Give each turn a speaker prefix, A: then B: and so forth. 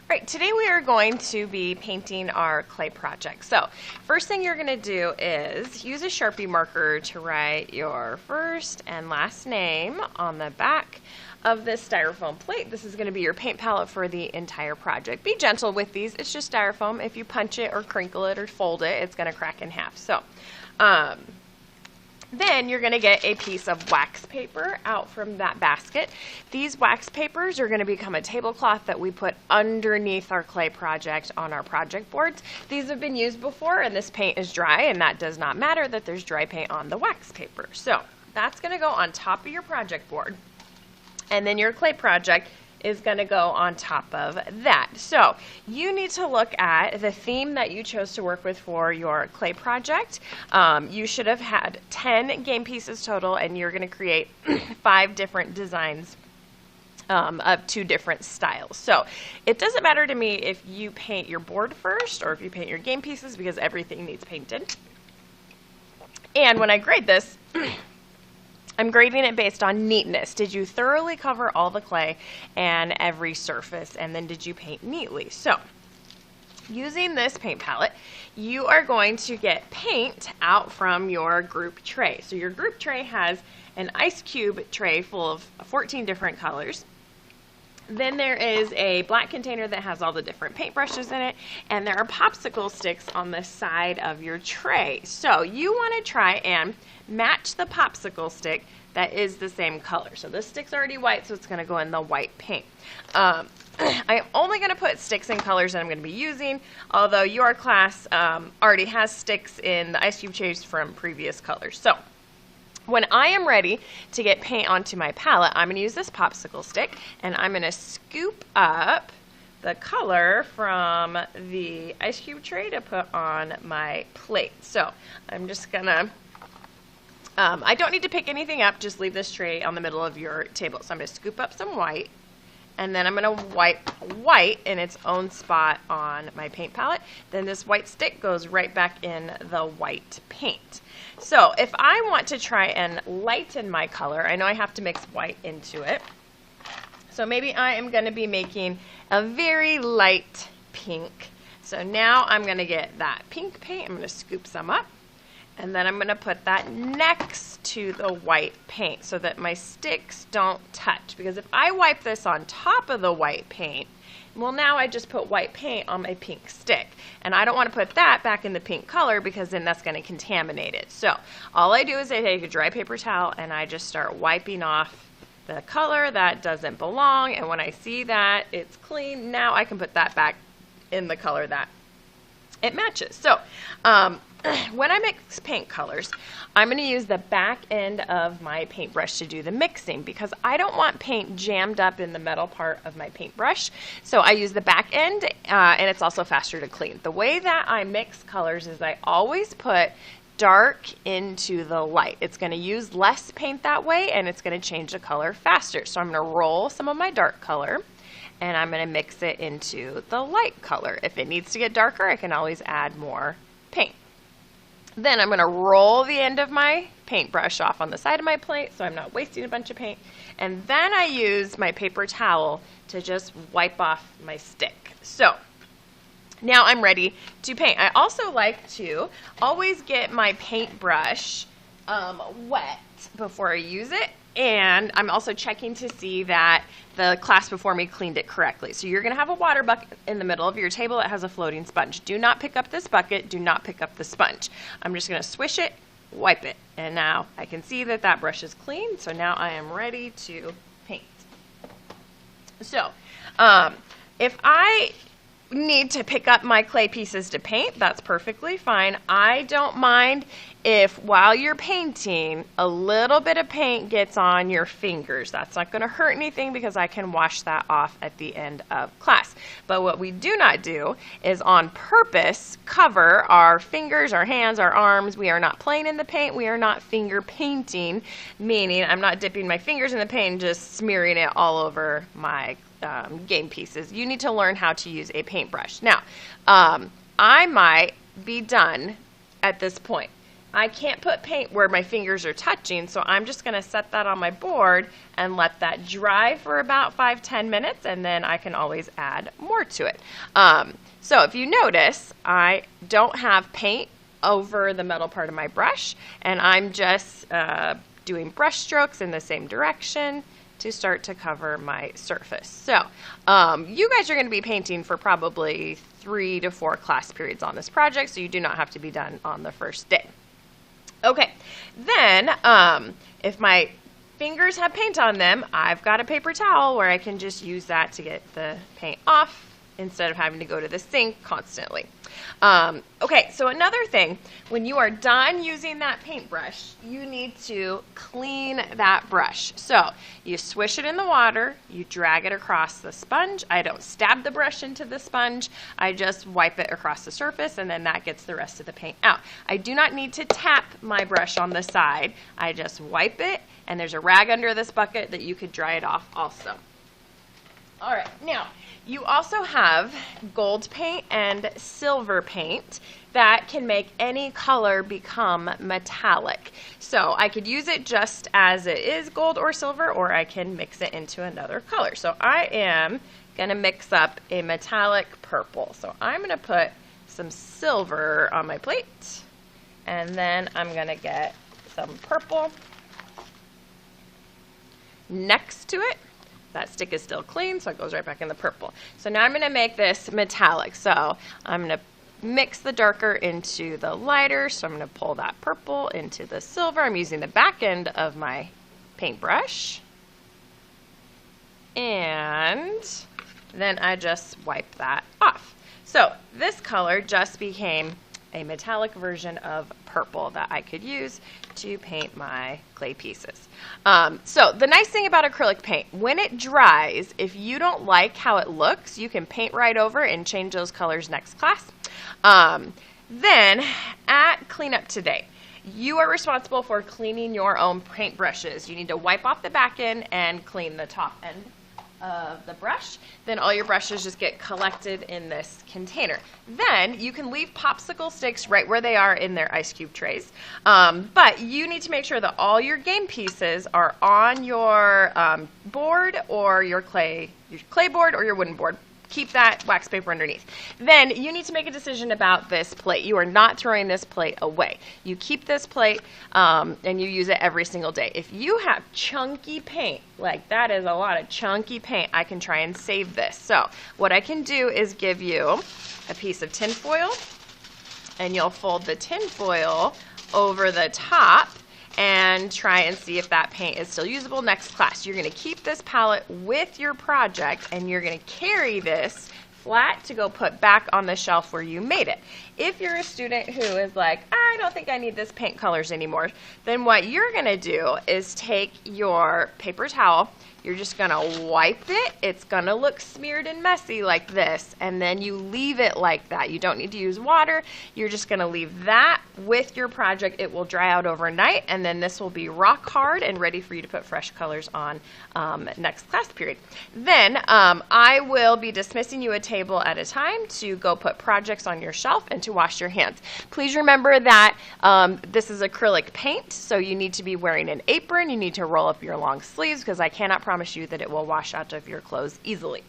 A: Right, today we are going to be painting our clay project. So, first thing you're going to do is use a Sharpie marker to write your first and last name on the back of this styrofoam plate. This is going to be your paint palette for the entire project. Be gentle with these. It's just styrofoam. If you punch it or crinkle it or fold it, it's going to crack in half. So, then you're going to get a piece of wax paper out from that basket. These wax papers are going to become a tablecloth that we put underneath our clay project on our project boards. These have been used before and this paint is dry, and that does not matter that there's dry paint on the wax paper. So that's going to go on top of your project board, and then your clay project is going to go on top of that. So you need to look at the theme that you chose to work with for your clay project. You should have had 10 game pieces total, and you're going to create 5 different designs of 2 different styles. So it doesn't matter to me if you paint your board first or if you paint your game pieces, because everything needs painted. And when I grade this, I'm grading it based on neatness. Did you thoroughly cover all the clay and every surface, and then did you paint neatly? So, using this paint palette, you are going to get paint out from your group tray. So your group tray has an ice cube tray full of 14 different colors. Then there is a black container that has all the different paintbrushes in it, and there are popsicle sticks on the side of your tray. So you want to try and match the popsicle stick that is the same color. So this stick's already white, so it's going to go in the white paint. I'm only going to put sticks in colors that I'm going to be using, although your class already has sticks in the ice cube trays from previous colors. So when I am ready to get paint onto my palette, I'm going to use this popsicle stick, and I'm going to scoop up the color from the ice cube tray to put on my plate. So I'm just going to, I don't need to pick anything up, just leave this tray on the middle of your table. So I'm going to scoop up some white, and then I'm going to wipe white in its own spot on my paint palette. Then this white stick goes right back in the white paint. So if I want to try and lighten my color, I know I have to mix white into it. So maybe I am going to be making a very light pink. So now I'm going to get that pink paint. I'm going to scoop some up, and then I'm going to put that next to the white paint so that my sticks don't touch. Because if I wipe this on top of the white paint, well, now I just put white paint on my pink stick, and I don't want to put that back in the pink color because then that's going to contaminate it. So all I do is I take a dry paper towel and I just start wiping off the color that doesn't belong, and when I see that it's clean, now I can put that back in the color that it matches. So when I mix paint colors, I'm going to use the back end of my paintbrush to do the mixing, because I don't want paint jammed up in the metal part of my paintbrush. So I use the back end, and it's also faster to clean. The way that I mix colors is I always put dark into the light. It's going to use less paint that way, and it's going to change the color faster. So I'm going to roll some of my dark color, and I'm going to mix it into the light color. If it needs to get darker, I can always add more paint. Then I'm going to roll the end of my paintbrush off on the side of my plate so I'm not wasting a bunch of paint. And then I use my paper towel to just wipe off my stick. So now I'm ready to paint. I also like to always get my paintbrush wet before I use it. And I'm also checking to see that the class before me cleaned it correctly. So you're going to have a water bucket in the middle of your table that has a floating sponge. Do not pick up this bucket. Do not pick up the sponge. I'm just going to swish it, wipe it. And now I can see that that brush is clean. So now I am ready to paint. So if I need to pick up my clay pieces to paint, that's perfectly fine. I don't mind if while you're painting a little bit of paint gets on your fingers. That's not going to hurt anything because I can wash that off at the end of class. But what we do not do is on purpose cover our fingers, our hands, our arms. We are not playing in the paint. We are not finger painting, meaning I'm not dipping my fingers in the paint and just smearing it all over my game pieces. You need to learn how to use a paintbrush. Now, I might be done at this point. I can't put paint where my fingers are touching, so I'm just going to set that on my board and let that dry for about 5-10 minutes, and then I can always add more to it. So if you notice, I don't have paint over the metal part of my brush, and I'm just doing brush strokes in the same direction to start to cover my surface. So you guys are going to be painting for probably 3 to 4 class periods on this project, so you do not have to be done on the first day. Okay, then if my fingers have paint on them, I've got a paper towel where I can just use that to get the paint off instead of having to go to the sink constantly. Okay, so another thing, when you are done using that paintbrush, you need to clean that brush. So you swish it in the water, you drag it across the sponge. I don't stab the brush into the sponge, I just wipe it across the surface, and then that gets the rest of the paint out. I do not need to tap my brush on the side, I just wipe it, and there's a rag under this bucket that you could dry it off also. All right, now you also have gold paint and silver paint that can make any color become metallic. So I could use it just as it is gold or silver, or I can mix it into another color. So I am going to mix up a metallic purple. So I'm going to put some silver on my plate, and then I'm going to get some purple next to it. That stick is still clean, so it goes right back in the purple. So now I'm going to make this metallic. So I'm going to mix the darker into the lighter. So I'm going to pull that purple into the silver. I'm using the back end of my paintbrush. And then I just wipe that off. So this color just became a metallic version of purple that I could use to paint my clay pieces. So the nice thing about acrylic paint, when it dries, if you don't like how it looks, you can paint right over and change those colors next class. Then at cleanup today, you are responsible for cleaning your own paint brushes. You need to wipe off the back end and clean the top end of the brush. Then all your brushes just get collected in this container. Then you can leave popsicle sticks right where they are in their ice cube trays. But you need to make sure that all your game pieces are on your board, or your clay board or your wooden board. Keep that wax paper underneath. Then you need to make a decision about this plate. You are not throwing this plate away. You keep this plate and you use it every single day. If you have chunky paint, like that is a lot of chunky paint, I can try and save this. So what I can do is give you a piece of tin foil, and you'll fold the tin foil over the top and try and see if that paint is still usable next class. You're going to keep this palette with your project, and you're going to carry this flat to go put back on the shelf where you made it. If you're a student who is like, I don't think I need this paint colors anymore, then what you're going to do is take your paper towel, you're just going to wipe it. It's going to look smeared and messy like this, and then you leave it like that. You don't need to use water. You're just going to leave that with your project. It will dry out overnight, and then this will be rock hard and ready for you to put fresh colors on next class period. Then I will be dismissing you a table at a time to go put projects on your shelf and to wash your hands. Please remember that this is acrylic paint, so you need to be wearing an apron. You need to roll up your long sleeves, because I cannot promise you that it will wash out of your clothes easily.